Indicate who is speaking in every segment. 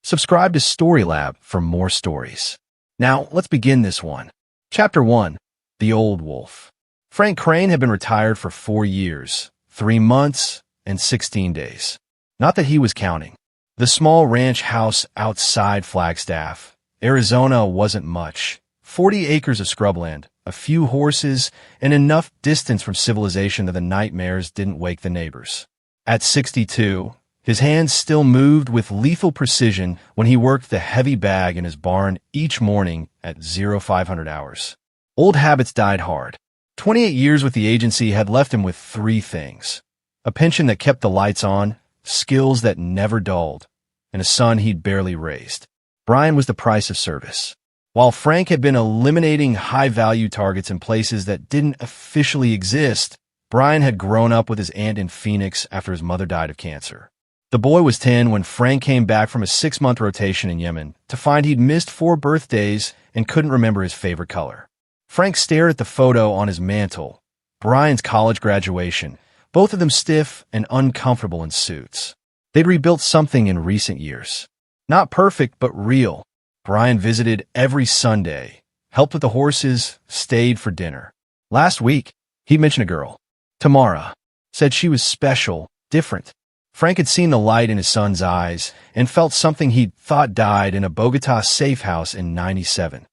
Speaker 1: Subscribe to Storylab for more stories. Now, let's begin this one. Chapter 1. The Old Wolf. Frank Crane had been retired for 4 years, 3 months, and 16 days. Not that he was counting. The small ranch house outside Flagstaff, Arizona wasn't much. 40 acres of scrubland, a few horses, and enough distance from civilization that the nightmares didn't wake the neighbors. At 62, his hands still moved with lethal precision when he worked the heavy bag in his barn each morning at 0500 hours. Old habits died hard. 28 years with the agency had left him with 3 things: a pension that kept the lights on, skills that never dulled, and a son he'd barely raised. Brian was the price of service. While Frank had been eliminating high-value targets in places that didn't officially exist, Brian had grown up with his aunt in Phoenix after his mother died of cancer. The boy was 10 when Frank came back from a 6-month rotation in Yemen to find he'd missed 4 birthdays and couldn't remember his favorite color. Frank stared at the photo on his mantle, Brian's college graduation, both of them stiff and uncomfortable in suits. They'd rebuilt something in recent years. Not perfect, but real. Brian visited every Sunday, helped with the horses, stayed for dinner. Last week, he mentioned a girl, Tamara, said she was special, different. Frank had seen the light in his son's eyes and felt something he'd thought died in a Bogota safe house in '97.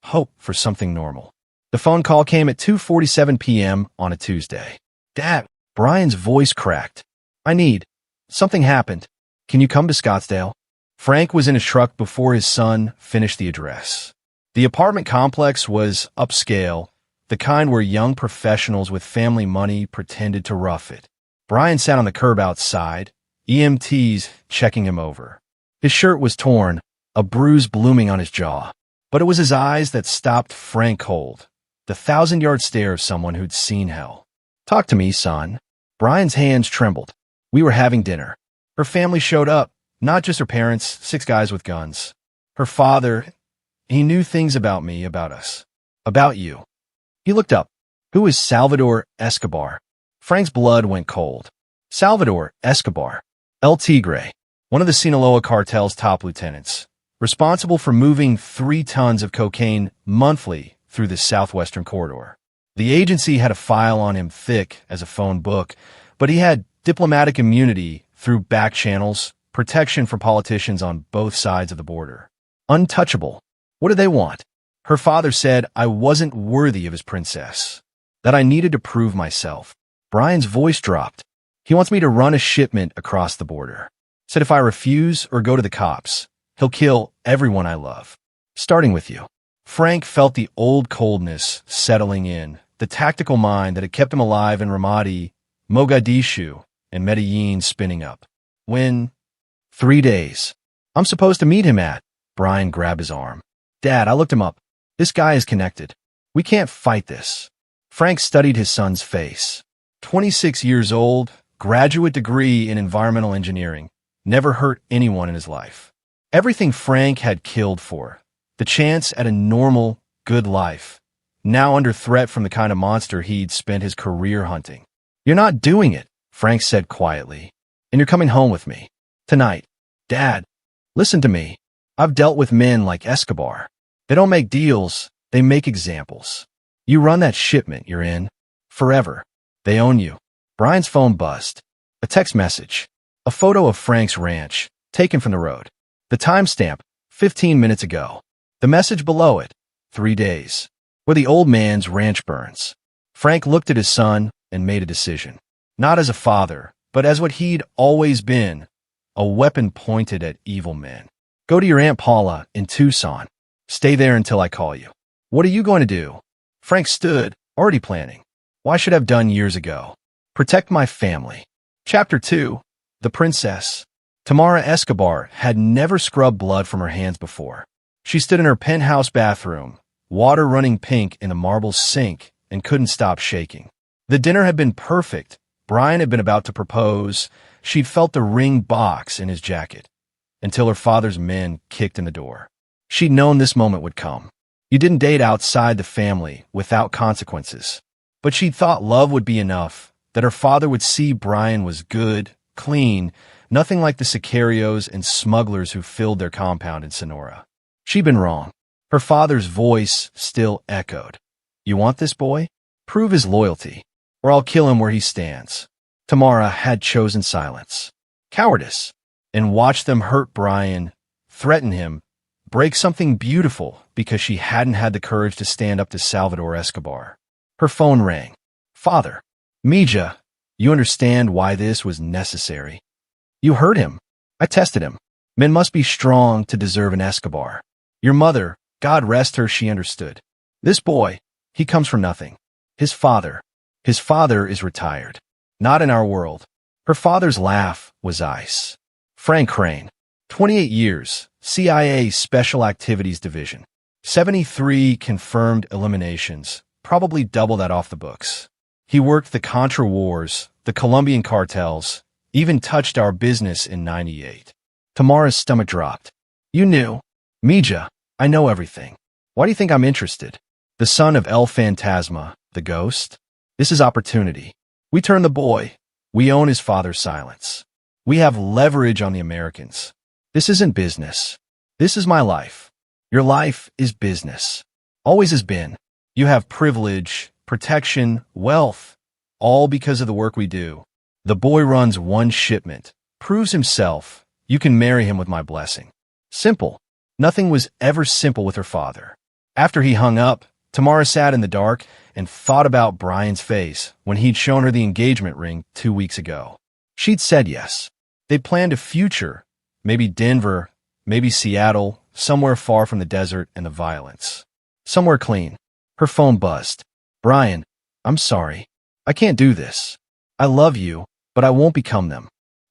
Speaker 1: Hope for something normal. The phone call came at 2:47 p.m. on a Tuesday. Dad, Brian's voice cracked. Something happened. Can you come to Scottsdale? Frank was in his truck before his son finished the address. The apartment complex was upscale, the kind where young professionals with family money pretended to rough it. Brian sat on the curb outside, EMTs checking him over. His shirt was torn, a bruise blooming on his jaw. But it was his eyes that stopped Frank cold, the 1,000-yard stare of someone who'd seen hell. Talk to me, son. Brian's hands trembled. We were having dinner. Her family showed up. Not just her parents, 6 guys with guns. Her father, he knew things about me, about us. About you. He looked up. Who is Salvador Escobar? Frank's blood went cold. Salvador Escobar. El Tigre, one of the Sinaloa cartel's top lieutenants, responsible for moving 3 tons of cocaine monthly through the southwestern corridor. The agency had a file on him thick as a phone book, but he had diplomatic immunity through back channels, protection from politicians on both sides of the border. Untouchable. What did they want? Her father said I wasn't worthy of his princess, that I needed to prove myself. Brian's voice dropped. He wants me to run a shipment across the border. Said if I refuse or go to the cops, he'll kill everyone I love, starting with you. Frank felt the old coldness settling in, the tactical mind that had kept him alive in Ramadi, Mogadishu, and Medellin spinning up. When? 3 days. I'm supposed to meet him at. Brian grabbed his arm. Dad, I looked him up. This guy is connected. We can't fight this. Frank studied his son's face. 26 years old, graduate degree in environmental engineering. Never hurt anyone in his life. Everything Frank had killed for. The chance at a normal, good life. Now under threat from the kind of monster he'd spent his career hunting. You're not doing it, Frank said quietly. And you're coming home with me. Tonight. Dad, listen to me. I've dealt with men like Escobar. They don't make deals, they make examples. You run that shipment you're in. Forever. They own you. Brian's phone buzzed. A text message. A photo of Frank's ranch, taken from the road. The timestamp, 15 minutes ago. The message below it, 3 days. Where the old man's ranch burns. Frank looked at his son and made a decision. Not as a father, but as what he'd always been. A weapon pointed at evil men. Go to your Aunt Paula in Tucson. Stay there until I call you. What are you going to do? Frank stood, already planning. Why should I have done years ago? Protect my family. Chapter 2. The Princess. Tamara Escobar had never scrubbed blood from her hands before. She stood in her penthouse bathroom, water running pink in the marble sink, and couldn't stop shaking. The dinner had been perfect. Brian had been about to propose. She'd felt the ring box in his jacket, until her father's men kicked in the door. She'd known this moment would come. You didn't date outside the family without consequences. But she'd thought love would be enough, that her father would see Brian was good, clean, Nothing like the sicarios and smugglers who filled their compound in Sonora. She'd been wrong. Her father's voice still echoed. You want this boy? Prove his loyalty, or I'll kill him where he stands. Tamara had chosen silence, cowardice, and watched them hurt Brian, threaten him, break something beautiful because she hadn't had the courage to stand up to Salvador Escobar. Her phone rang. Father. Mija, you understand why this was necessary. You heard him. I tested him. Men must be strong to deserve an Escobar. Your mother, God rest her, she understood. This boy, he comes from nothing. His father is retired. Not in our world. Her father's laugh was ice. Frank Crane, 28 years, CIA Special Activities Division. 73 confirmed eliminations, probably double that off the books. He worked the Contra Wars, the Colombian cartels, even touched our business in '98. Tamara's stomach dropped. You knew. Mija, I know everything. Why do you think I'm interested? The son of El Fantasma, the ghost? This is opportunity. We turn the boy. We own his father's silence. We have leverage on the Americans. This isn't business. This is my life. Your life is business. Always has been. You have privilege, protection, wealth, all because of the work we do. The boy runs one shipment, proves himself. You can marry him with my blessing. Simple. Nothing was ever simple with her father. After he hung up, Tamara sat in the dark and thought about Brian's face when he'd shown her the engagement ring 2 weeks ago. She'd said yes. They'd planned a future, maybe Denver, maybe Seattle, somewhere far from the desert and the violence. Somewhere clean. Her phone buzzed. Brian, I'm sorry. I can't do this. I love you, but I won't become them.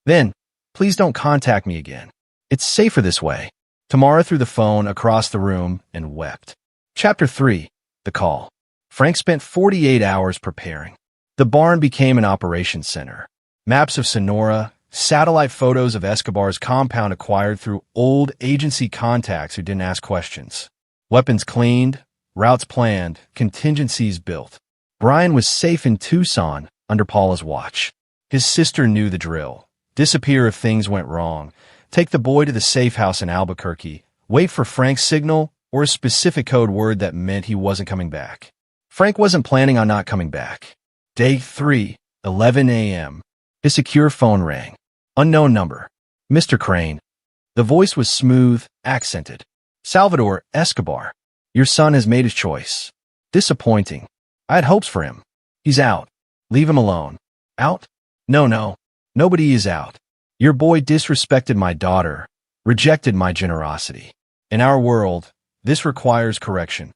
Speaker 1: Then, please don't contact me again. It's safer this way. Tamara threw the phone across the room and wept. Chapter 3. The Call. Frank spent 48 hours preparing. The barn became an operations center. Maps of Sonora, satellite photos of Escobar's compound acquired through old agency contacts who didn't ask questions. Weapons cleaned, routes planned, contingencies built. Brian was safe in Tucson under Paula's watch. His sister knew the drill. Disappear if things went wrong. Take the boy to the safe house in Albuquerque. Wait for Frank's signal or a specific code word that meant he wasn't coming back. Frank wasn't planning on not coming back. Day 3, 11 a.m. His secure phone rang. Unknown number. Mr. Crane. The voice was smooth, accented. Salvador Escobar. Your son has made his choice. Disappointing. I had hopes for him. He's out. Leave him alone. Out? No. Nobody is out. Your boy disrespected my daughter, rejected my generosity. In our world, this requires correction.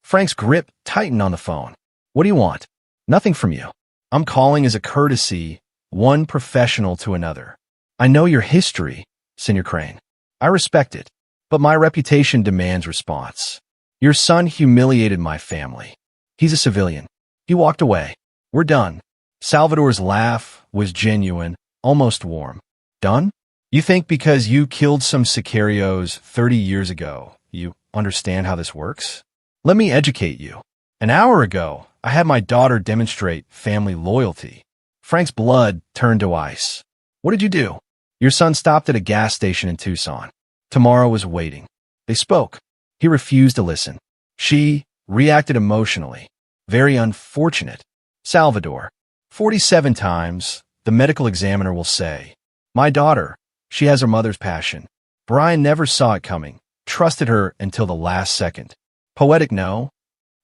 Speaker 1: Frank's grip tightened on the phone. What do you want? Nothing from you. I'm calling as a courtesy, one professional to another. I know your history, Senior Crane. I respect it, but my reputation demands response. Your son humiliated my family. He's a civilian. He walked away. We're done. Salvador's laugh was genuine, almost warm. Done? You think because you killed some sicarios 30 years ago, you understand how this works? Let me educate you. An hour ago, I had my daughter demonstrate family loyalty. Frank's blood turned to ice. What did you do? Your son stopped at a gas station in Tucson. Tamara was waiting. They spoke. He refused to listen. She reacted emotionally. Very unfortunate. Salvador. 47 times, the medical examiner will say, my daughter, she has her mother's passion. Brian never saw it coming, trusted her until the last second. Poetic, no?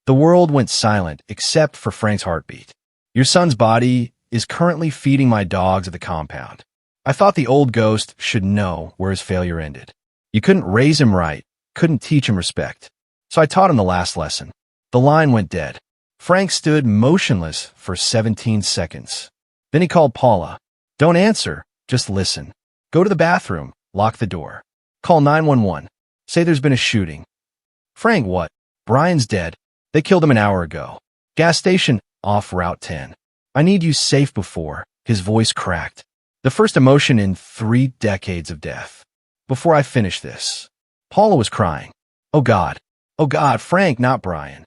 Speaker 1: The world went silent except for Frank's heartbeat. Your son's body is currently feeding my dogs at the compound. I thought the old ghost should know where his failure ended. You couldn't raise him right, couldn't teach him respect. So I taught him the last lesson. The line went dead. Frank stood motionless for 17 seconds. Then he called Paula. Don't answer, just listen. Go to the bathroom, lock the door. Call 911. Say there's been a shooting. Frank, what? Brian's dead. They killed him an hour ago. Gas station, off Route 10. I need you safe before. His voice cracked. The first emotion in 3 decades of death. Before I finish this. Paula was crying. Oh God, Frank, not Brian.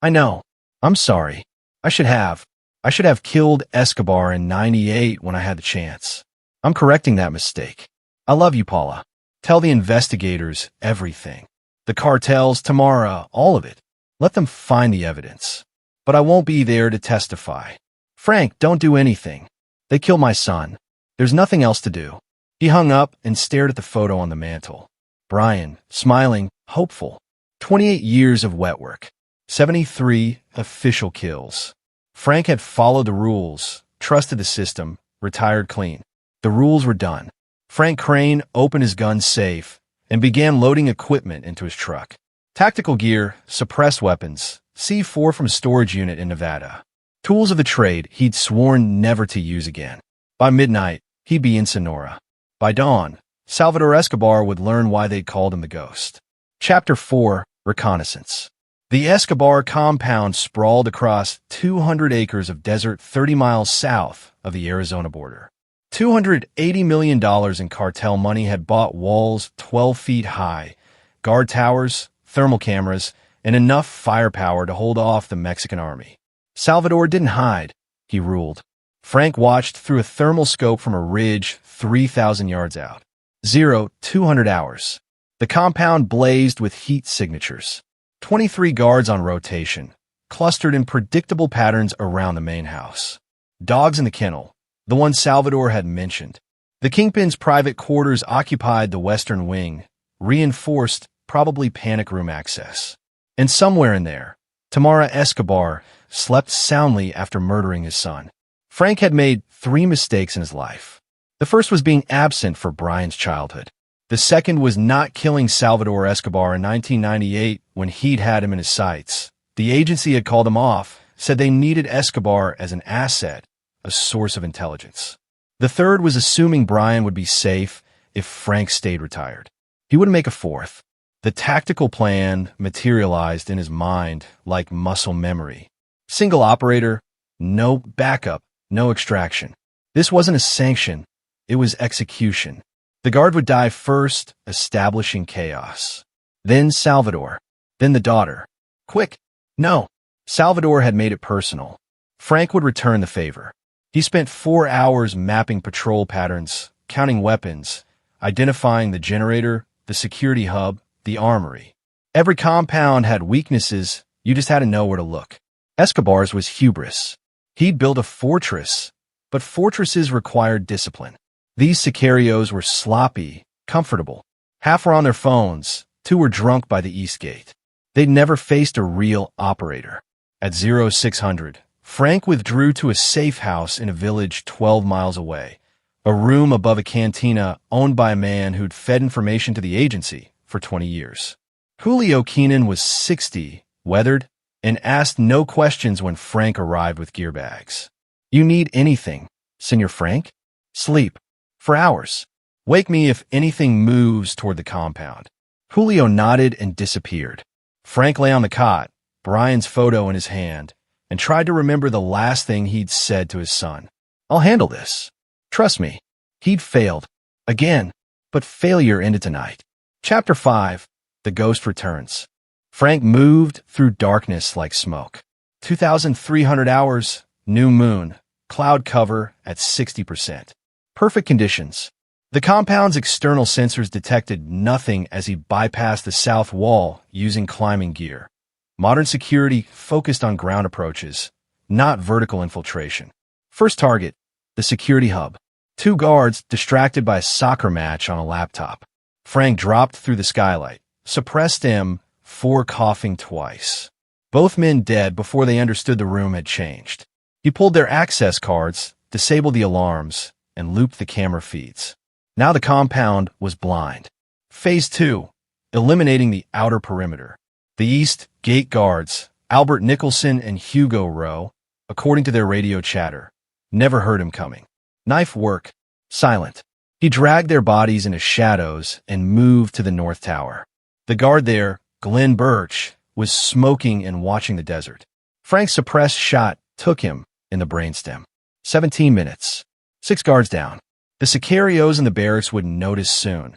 Speaker 1: I know. I'm sorry. I should have killed Escobar in '98 when I had the chance. I'm correcting that mistake. I love you, Paula. Tell the investigators everything. The cartels, Tamara, all of it. Let them find the evidence. But I won't be there to testify. Frank, don't do anything. They killed my son. There's nothing else to do. He hung up and stared at the photo on the mantel. Brian, smiling, hopeful. 28 years of wet work. 73 official kills. Frank had followed the rules, trusted the system, retired clean. The rules were done. Frank Crane opened his gun safe and began loading equipment into his truck. Tactical gear, suppressed weapons, C4 from a storage unit in Nevada. Tools of the trade he'd sworn never to use again. By midnight, he'd be in Sonora. By dawn, Salvador Escobar would learn why they'd called him the Ghost. Chapter 4, Reconnaissance. The Escobar compound sprawled across 200 acres of desert 30 miles south of the Arizona border. $280 million in cartel money had bought walls 12 feet high, guard towers, thermal cameras, and enough firepower to hold off the Mexican army. Salvador didn't hide, he ruled. Frank watched through a thermal scope from a ridge 3,000 yards out. 200 hours. The compound blazed with heat signatures. 23 guards on rotation, clustered in predictable patterns around the main house. Dogs in the kennel, the one Salvador had mentioned. The Kingpin's private quarters occupied the western wing, reinforced, probably panic room access. And somewhere in there, Tamara Escobar slept soundly after murdering his son. Frank had made 3 mistakes in his life. The first was being absent for Brian's childhood. The second was not killing Salvador Escobar in 1998 when he'd had him in his sights. The agency had called him off, said they needed Escobar as an asset, a source of intelligence. The third was assuming Brian would be safe if Frank stayed retired. He wouldn't make a fourth. The tactical plan materialized in his mind like muscle memory. Single operator, no backup, no extraction. This wasn't a sanction, it was execution. The guard would die first, establishing chaos. Then Salvador. Then the daughter. Quick. No. Salvador had made it personal. Frank would return the favor. He spent 4 hours mapping patrol patterns, counting weapons, identifying the generator, the security hub, the armory. Every compound had weaknesses, you just had to know where to look. Escobar's was hubris. He'd built a fortress, but fortresses required discipline. These sicarios were sloppy, comfortable. Half were on their phones, 2 were drunk by the East Gate. They'd never faced a real operator. At 0600, Frank withdrew to a safe house in a village 12 miles away, a room above a cantina owned by a man who'd fed information to the agency for 20 years. Julio Keenan was 60, weathered, and asked no questions when Frank arrived with gear bags. You need anything, Senor Frank? Sleep. For hours. Wake me if anything moves toward the compound. Julio nodded and disappeared. Frank lay on the cot, Brian's photo in his hand, and tried to remember the last thing he'd said to his son. I'll handle this. Trust me. He'd failed. Again. But failure ended tonight. Chapter 5. The Ghost Returns. Frank moved through darkness like smoke. 2,300 hours, new moon, cloud cover at 60%. Perfect conditions. The compound's external sensors detected nothing as he bypassed the south wall using climbing gear. Modern security focused on ground approaches, not vertical infiltration. First target, the security hub. 2 guards distracted by a soccer match on a laptop. Frank dropped through the skylight, suppressed M4 coughing twice. Both men dead before they understood the room had changed. He pulled their access cards, disabled the alarms, and looped the camera feeds. Now the compound was blind. Phase 2, eliminating the outer perimeter. The East Gate guards, Albert Nicholson and Hugo Rowe, according to their radio chatter, never heard him coming. Knife work, silent. He dragged their bodies into shadows and moved to the North Tower. The guard there, Glenn Birch, was smoking and watching the desert. Frank's suppressed shot took him in the brainstem. 17 minutes. 6 guards down. The sicarios in the barracks would notice soon.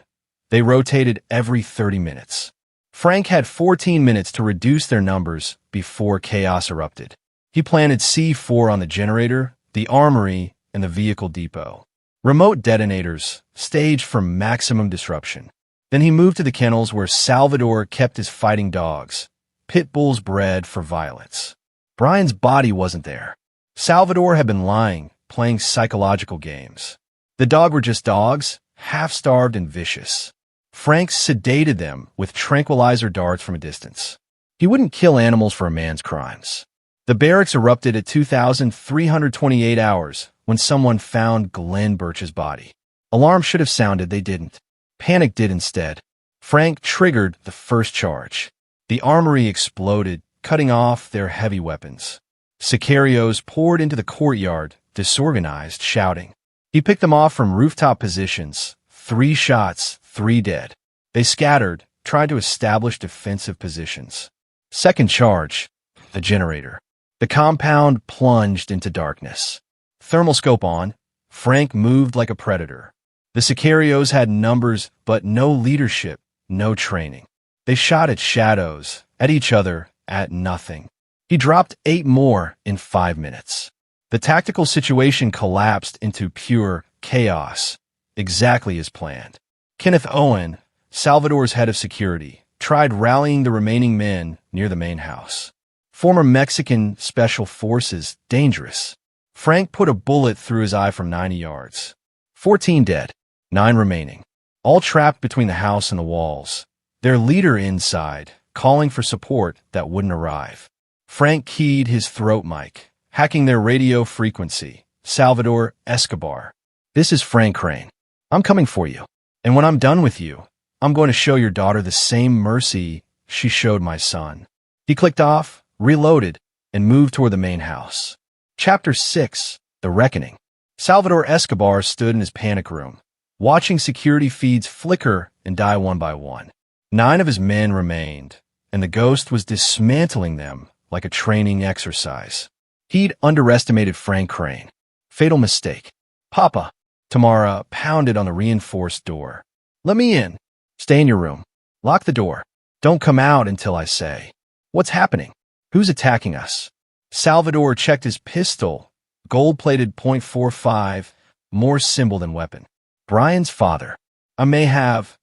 Speaker 1: They rotated every 30 minutes. Frank had 14 minutes to reduce their numbers before chaos erupted. He planted C4 on the generator, the armory, and the vehicle depot. Remote detonators, staged for maximum disruption. Then he moved to the kennels where Salvador kept his fighting dogs, pit bulls bred for violence. Brian's body wasn't there. Salvador had been lying, playing psychological games. The dogs were just dogs, half-starved and vicious. Frank sedated them with tranquilizer darts from a distance. He wouldn't kill animals for a man's crimes. The barracks erupted at 2,328 hours when someone found Glenn Birch's body. Alarm should have sounded, they didn't. Panic did instead. Frank triggered the first charge. The armory exploded, cutting off their heavy weapons. Sicarios poured into the courtyard, disorganized, shouting. He picked them off from rooftop positions. 3 shots, 3 dead. They scattered, tried to establish defensive positions. Second charge, the generator. The compound plunged into darkness. Thermal scope on, Frank moved like a predator. The Sicarios had numbers, but no leadership, no training. They shot at shadows, at each other, at nothing. He dropped 8 more in 5 minutes. The tactical situation collapsed into pure chaos, exactly as planned. Kenneth Owen, Salvador's head of security, tried rallying the remaining men near the main house. Former Mexican Special Forces, dangerous. Frank put a bullet through his eye from 90 yards. 14 dead, 9 remaining, all trapped between the house and the walls. Their leader inside, calling for support that wouldn't arrive. Frank keyed his throat mic, hacking their radio frequency. Salvador Escobar. This is Frank Crane. I'm coming for you. And when I'm done with you, I'm going to show your daughter the same mercy she showed my son. He clicked off, reloaded, and moved toward the main house. Chapter 6, The Reckoning. Salvador Escobar stood in his panic room, watching security feeds flicker and die one by one. 9 of his men remained, and the ghost was dismantling them like a training exercise. He'd underestimated Frank Crane. Fatal mistake. Papa. Tamara pounded on the reinforced door. Let me in. Stay in your room. Lock the door. Don't come out until I say. What's happening? Who's attacking us? Salvador checked his pistol, gold-plated .45, more symbol than weapon. Brian's father. I may have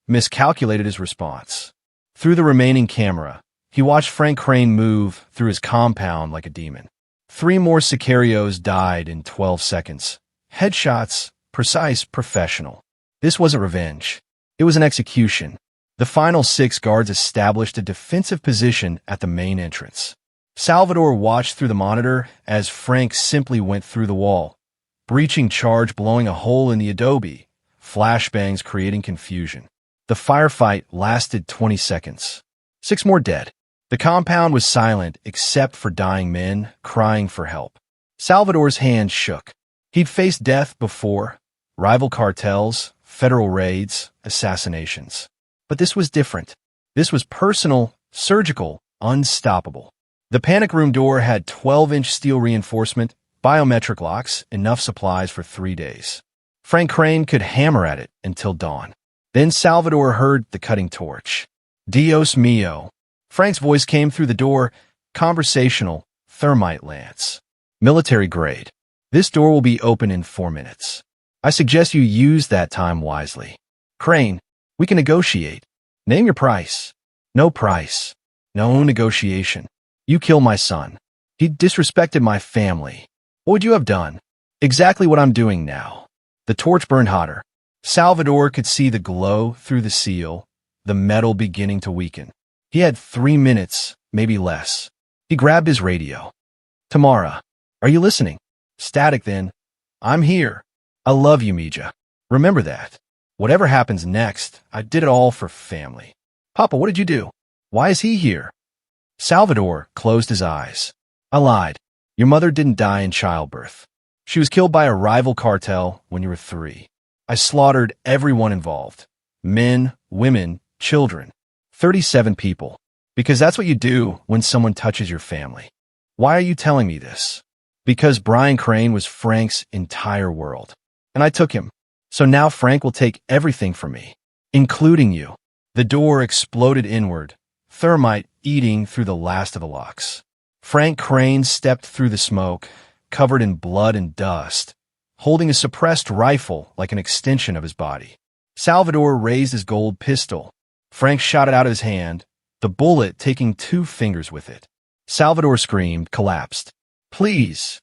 Speaker 1: miscalculated his response. Through the remaining camera, he watched Frank Crane move through his compound like a demon. 3 more Sicarios died in 12 seconds. Headshots, precise, professional. This wasn't revenge. It was an execution. The final 6 guards established a defensive position at the main entrance. Salvador watched through the monitor as Frank simply went through the wall. Breaching charge blowing a hole in the adobe. Flashbangs creating confusion. The firefight lasted 20 seconds. 6 more dead. The compound was silent except for dying men crying for help. Salvador's hands shook. He'd faced death before, rival cartels, federal raids, assassinations. But this was different. This was personal, surgical, unstoppable. The panic room door had 12-inch steel reinforcement, biometric locks, enough supplies for 3 days. Frank Crane could hammer at it until dawn. Then Salvador heard the cutting torch. Dios mio. Frank's voice came through the door, conversational, thermite lance. Military grade. This door will be open in 4 minutes. I suggest you use that time wisely. Crane, we can negotiate. Name your price. No price. No negotiation. You kill my son. He disrespected my family. What would you have done? Exactly what I'm doing now. The torch burned hotter. Salvador could see the glow through the seal, the metal beginning to weaken. He had 3 minutes, maybe less. He grabbed his radio. Tamara, are you listening? Static then. I'm here. I love you, Mija. Remember that. Whatever happens next, I did it all for family. Papa, what did you do? Why is he here? Salvador closed his eyes. I lied. Your mother didn't die in childbirth. She was killed by a rival cartel when you were 3. I slaughtered everyone involved. Men, women, children. 37 people. Because that's what you do when someone touches your family. Why are you telling me this? Because Brian Crane was Frank's entire world. And I took him. So now Frank will take everything from me, including you. The door exploded inward, thermite eating through the last of the locks. Frank Crane stepped through the smoke, covered in blood and dust, holding a suppressed rifle like an extension of his body. Salvador raised his gold pistol. Frank shot it out of his hand, the bullet taking 2 fingers with it. Salvador screamed, collapsed. Please.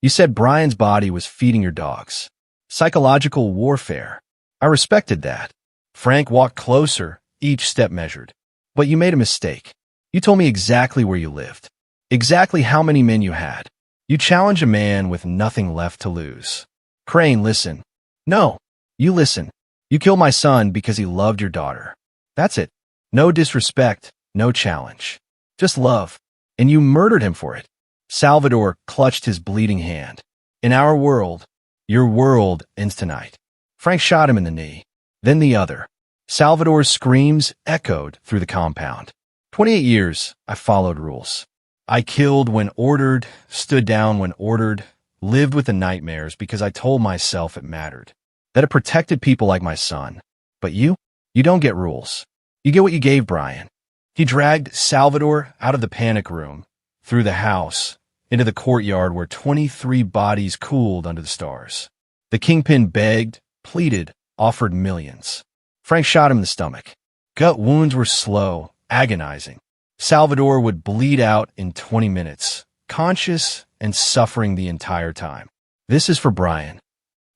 Speaker 1: You said Brian's body was feeding your dogs. Psychological warfare. I respected that. Frank walked closer, each step measured. But you made a mistake. You told me exactly where you lived. Exactly how many men you had. You challenge a man with nothing left to lose. Crane, listen. No. You listen. You killed my son because he loved your daughter. That's it. No disrespect, no challenge. Just love. And you murdered him for it. Salvador clutched his bleeding hand. In our world, your world ends tonight. Frank shot him in the knee, then the other. Salvador's screams echoed through the compound. 28 years, I followed rules. I killed when ordered, stood down when ordered, lived with the nightmares because I told myself it mattered, that it protected people like my son. But you don't get rules. You get what you gave Brian. He dragged Salvador out of the panic room, through the house, into the courtyard where 23 bodies cooled under the stars. The Kingpin begged, pleaded, offered millions. Frank shot him in the stomach. Gut wounds were slow, agonizing. Salvador would bleed out in 20 minutes, conscious and suffering the entire time. This is for Brian.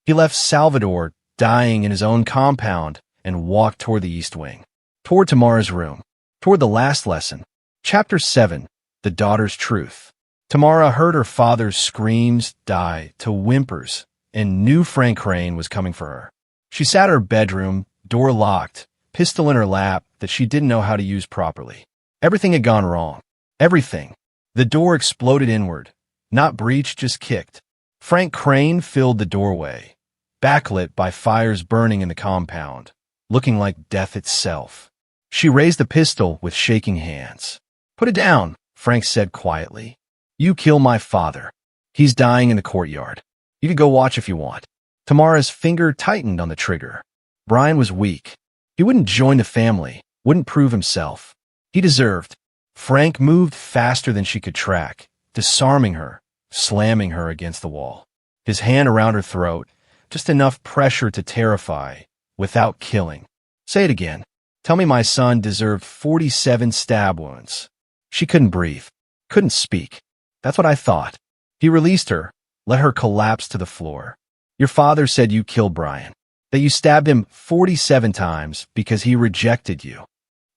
Speaker 1: He left Salvador dying in his own compound and walked toward the East Wing, toward Tamara's room, toward the last lesson. Chapter 7, The Daughter's Truth. Tamara heard her father's screams die to whimpers and knew Frank Crane was coming for her. She sat in her bedroom, door locked, pistol in her lap that she didn't know how to use properly. Everything had gone wrong. Everything. The door exploded inward. Not breached, just kicked. Frank Crane filled the doorway, backlit by fires burning in the compound, looking like death itself. She raised the pistol with shaking hands. Put it down, Frank said quietly. You kill my father. He's dying in the courtyard. You can go watch if you want. Tamara's finger tightened on the trigger. Brian was weak. He wouldn't join the family, wouldn't prove himself. He deserved. Frank moved faster than she could track, disarming her, slamming her against the wall. His hand around her throat, just enough pressure to terrify, without killing. Say it again. Tell me my son deserved 47 stab wounds. She couldn't breathe, couldn't speak. That's what I thought. He released her, let her collapse to the floor. Your father said you killed Brian, that you stabbed him 47 times because he rejected you.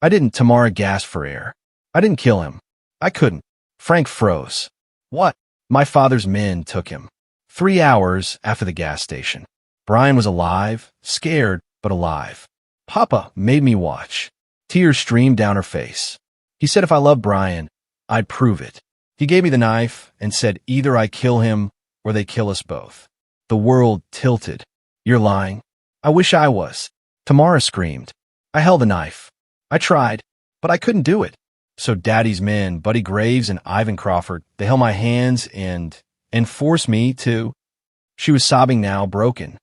Speaker 1: I didn't. Tamara gasped for air. I didn't kill him. I couldn't. Frank froze. What? My father's men took him. 3 hours after the gas station. Brian was alive, scared, but alive. Papa made me watch. Tears streamed down her face. He said if I loved Brian, I'd prove it. He gave me the knife and said either I kill him or they kill us both. The world tilted. You're lying. I wish I was. Tamara screamed. I held the knife. I tried, but I couldn't do it. So Daddy's men, Buddy Graves and Ivan Crawford, they held my hands and forced me to. She was sobbing now, broken.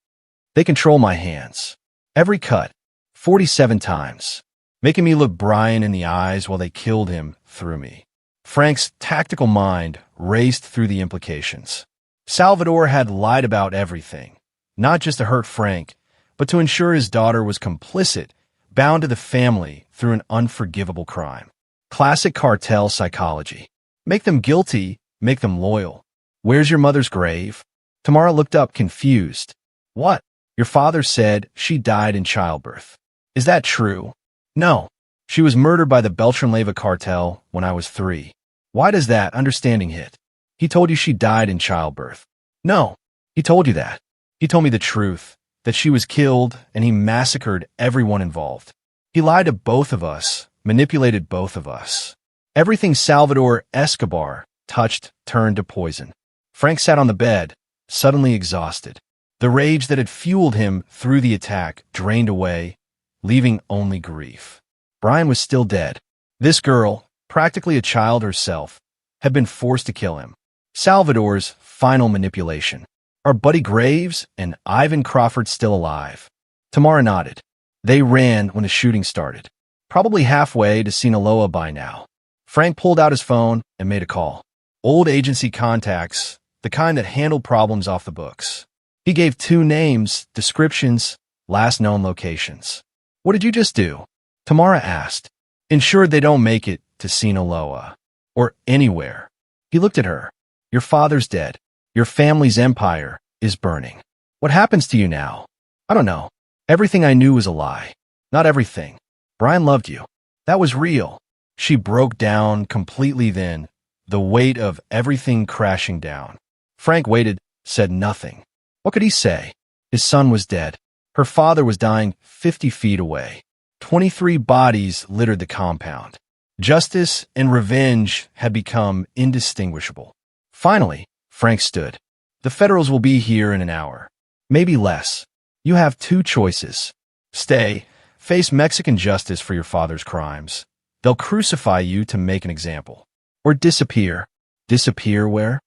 Speaker 1: They control my hands. Every cut, 47 times, making me look Brian in the eyes while they killed him through me. Frank's tactical mind raced through the implications. Salvador had lied about everything, not just to hurt Frank, but to ensure his daughter was complicit, bound to the family through an unforgivable crime. Classic cartel psychology. Make them guilty, make them loyal. Where's your mother's grave? Tamara looked up, confused. What? Your father said she died in childbirth. Is that true? No. She was murdered by the Beltran-Leyva cartel when I was 3. Why does that understanding hit? He told you she died in childbirth. No. He told you that. He told me the truth, that she was killed and he massacred everyone involved. He lied to both of us, manipulated both of us. Everything Salvador Escobar touched turned to poison. Frank sat on the bed, suddenly exhausted. The rage that had fueled him through the attack drained away, leaving only grief. Brian was still dead. This girl, practically a child herself, had been forced to kill him. Salvador's final manipulation. Are Buddy Graves and Ivan Crawford still alive? Tamara nodded. They ran when the shooting started. Probably halfway to Sinaloa by now. Frank pulled out his phone and made a call. Old agency contacts, the kind that handled problems off the books. He gave 2 names, descriptions, last known locations. What did you just do? Tamara asked. Ensured they don't make it to Sinaloa. Or anywhere. He looked at her. Your father's dead. Your family's empire is burning. What happens to you now? I don't know. Everything I knew was a lie. Not everything. Brian loved you. That was real. She broke down completely then, the weight of everything crashing down. Frank waited, said nothing. What could he say? His son was dead. Her father was dying 50 feet away. 23 bodies littered the compound. Justice and revenge had become indistinguishable. Finally, Frank stood. The Federals will be here in an hour. Maybe less. You have 2 choices. Stay, face Mexican justice for your father's crimes. They'll crucify you to make an example. Or disappear. Disappear where?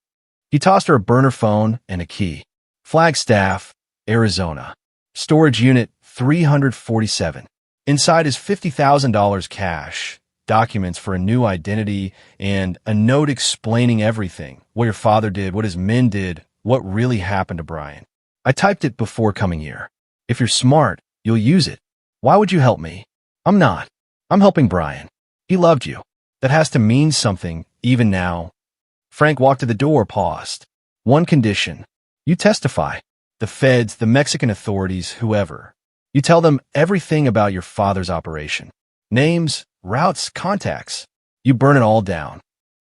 Speaker 1: He tossed her a burner phone and a key. Flagstaff, Arizona. Storage unit 347. Inside is $50,000 cash, documents for a new identity, and a note explaining everything. What your father did, what his men did, what really happened to Brian. I typed it before coming here. If you're smart, you'll use it. Why would you help me? I'm not. I'm helping Brian. He loved you. That has to mean something, even now. Frank walked to the door, paused. One condition. You testify. The feds, the Mexican authorities, whoever. You tell them everything about your father's operation. Names, routes, contacts. You burn it all down.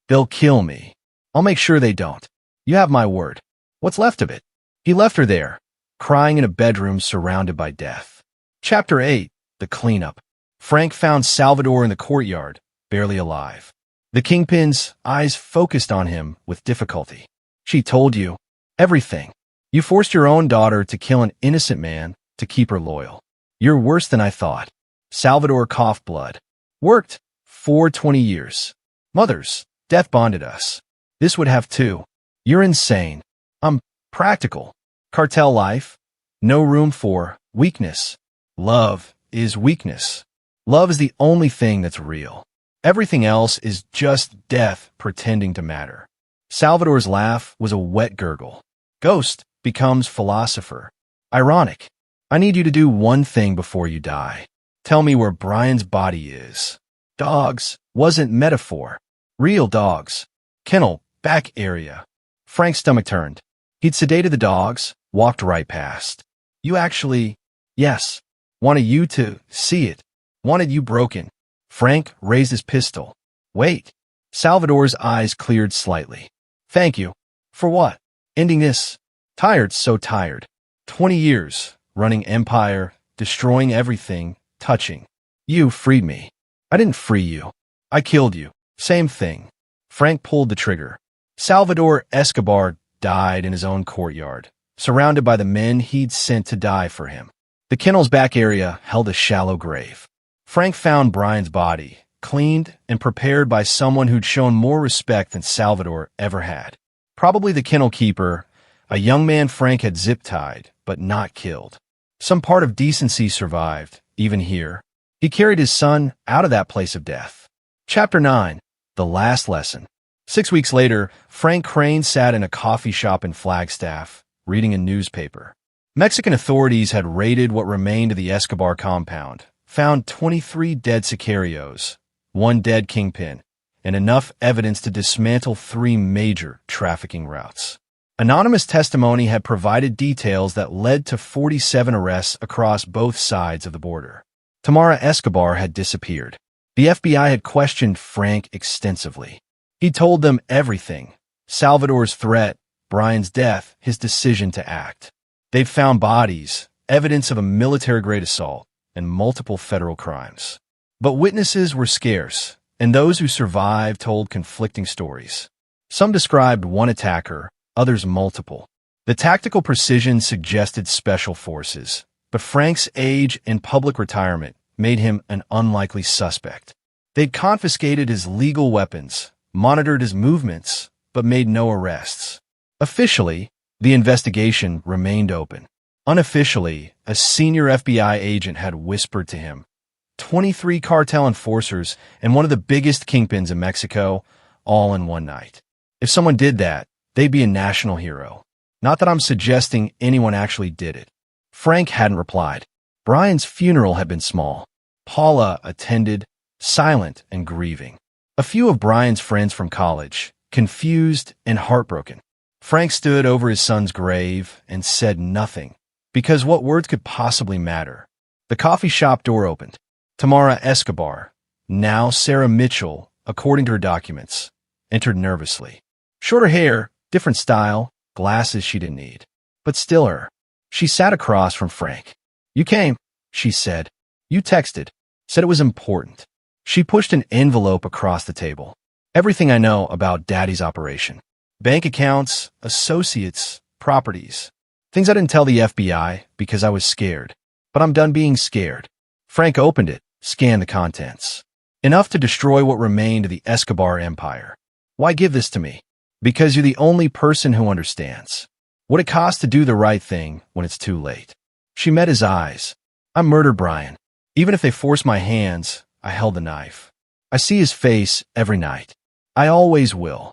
Speaker 1: They'll kill me. I'll make sure they don't. You have my word. What's left of it? He left her there, crying in a bedroom surrounded by death. Chapter 8. The Cleanup. Frank found Salvador in the courtyard, barely alive. The Kingpin's eyes focused on him with difficulty. She told you everything. You forced your own daughter to kill an innocent man to keep her loyal. You're worse than I thought. Salvador coughed blood. Worked for 20 years. Mothers, death bonded us. This would have too. You're insane. I'm practical. Cartel life. No room for weakness. Love is weakness. Love is the only thing that's real. Everything else is just death pretending to matter. Salvador's laugh was a wet gurgle. Ghost becomes philosopher. Ironic. I need you to do one thing before you die. Tell me where Brian's body is. Dogs wasn't metaphor. Real dogs. Kennel, back area. Frank's stomach turned. He'd sedated the dogs, walked right past. You actually, yes, wanted you to see it. Wanted you broken. Frank raised his pistol. Wait. Salvador's eyes cleared slightly. Thank you. For what? Ending this. Tired, so tired. 20 years, running empire, destroying everything, touching. You freed me. I didn't free you. I killed you. Same thing. Frank pulled the trigger. Salvador Escobar died in his own courtyard, surrounded by the men he'd sent to die for him. The kennel's back area held a shallow grave. Frank found Brian's body, cleaned and prepared by someone who'd shown more respect than Salvador ever had. Probably the kennel keeper, a young man Frank had zip-tied, but not killed. Some part of decency survived, even here. He carried his son out of that place of death. Chapter 9. The Last Lesson. 6 weeks later, Frank Crane sat in a coffee shop in Flagstaff, reading a newspaper. Mexican authorities had raided what remained of the Escobar compound, found 23 dead sicarios, 1 dead kingpin, and enough evidence to dismantle 3 major trafficking routes. Anonymous testimony had provided details that led to 47 arrests across both sides of the border. Tamara Escobar had disappeared. The FBI had questioned Frank extensively. He told them everything: Salvador's threat, Brian's death, his decision to act. They'd found bodies, evidence of a military-grade assault, and multiple federal crimes. But witnesses were scarce, and those who survived told conflicting stories. Some described one attacker, others multiple. The tactical precision suggested special forces, but Frank's age and public retirement made him an unlikely suspect. They'd confiscated his legal weapons, monitored his movements, but made no arrests. Officially, the investigation remained open. Unofficially, a senior FBI agent had whispered to him, 23 cartel enforcers and one of the biggest kingpins in Mexico, all in one night. If someone did that, they'd be a national hero. Not that I'm suggesting anyone actually did it. Frank hadn't replied. Brian's funeral had been small. Paula attended, silent and grieving. A few of Brian's friends from college, confused and heartbroken. Frank stood over his son's grave and said nothing, because what words could possibly matter? The coffee shop door opened. Tamara Escobar, now Sarah Mitchell, according to her documents, entered nervously. Shorter hair, different style, glasses she didn't need, but still her. She sat across from Frank. "You came," she said. "You texted, said it was important." She pushed an envelope across the table. "Everything I know about Daddy's operation. Bank accounts, associates, properties. Things I didn't tell the FBI because I was scared. But I'm done being scared." Frank opened it, scanned the contents. Enough to destroy what remained of the Escobar empire. "Why give this to me?" "Because you're the only person who understands what it costs to do the right thing when it's too late." She met his eyes. "I murdered Brian. Even if they forced my hands, I held the knife. I see his face every night. I always will.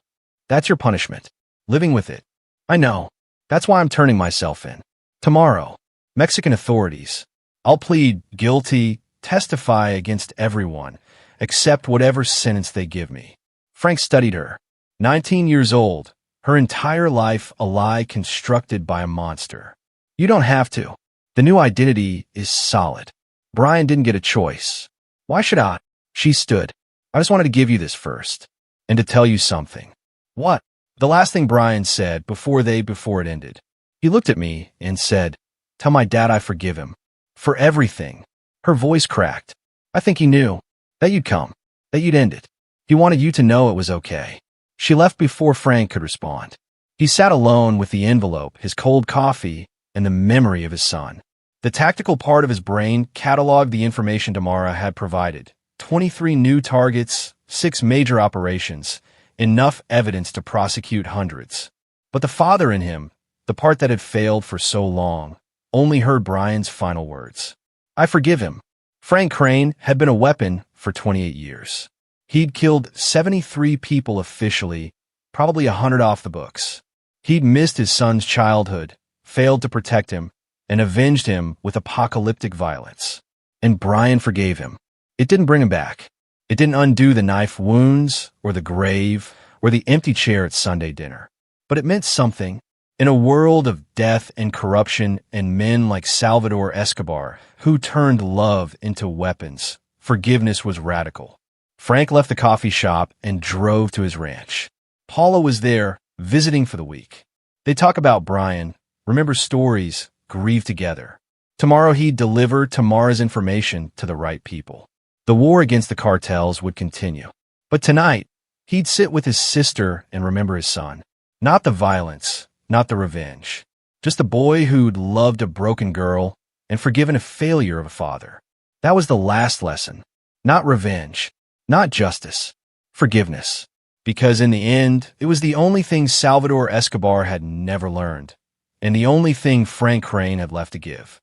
Speaker 1: That's your punishment. Living with it. I know. That's why I'm turning myself in. Tomorrow, Mexican authorities. I'll plead guilty, testify against everyone, accept whatever sentence they give me." Frank studied her. 19 years old, her entire life a lie constructed by a monster. "You don't have to. The new identity is solid. Brian didn't get a choice. Why should I?" She stood. "I just wanted to give you this first. And to tell you something." "What?" "The last thing Brian said before it ended. He looked at me and said, 'Tell my dad I forgive him. For everything.'" Her voice cracked. "I think he knew. That you'd come. That you'd end it. He wanted you to know it was okay." She left before Frank could respond. He sat alone with the envelope, his cold coffee, and the memory of his son. The tactical part of his brain cataloged the information Tamara had provided. 23 new targets, 6 major operations, enough evidence to prosecute hundreds. But the father in him, the part that had failed for so long, only heard Brian's final words. "I forgive him." Frank Crane had been a weapon for 28 years. He'd killed 73 people officially, probably 100 off the books. He'd missed his son's childhood, failed to protect him, and avenged him with apocalyptic violence. And Brian forgave him. It didn't bring him back. It didn't undo the knife wounds, or the grave, or the empty chair at Sunday dinner. But it meant something. In a world of death and corruption and men like Salvador Escobar, who turned love into weapons, forgiveness was radical. Frank left the coffee shop and drove to his ranch. Paula was there, visiting for the week. They talk about Brian, remember stories, grieve together. Tomorrow he'd deliver Tamara's information to the right people. The war against the cartels would continue. But tonight, he'd sit with his sister and remember his son. Not the violence, not the revenge. Just a boy who'd loved a broken girl and forgiven a failure of a father. That was the last lesson. Not revenge, not justice, forgiveness. Because in the end, it was the only thing Salvador Escobar had never learned, and the only thing Frank Crane had left to give.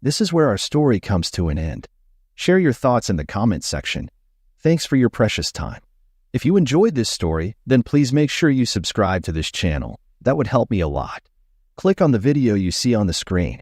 Speaker 2: This is where our story comes to an end. Share your thoughts in the comments section. Thanks for your precious time. If you enjoyed this story, then please make sure you subscribe to this channel. That would help me a lot. Click on the video you see on the screen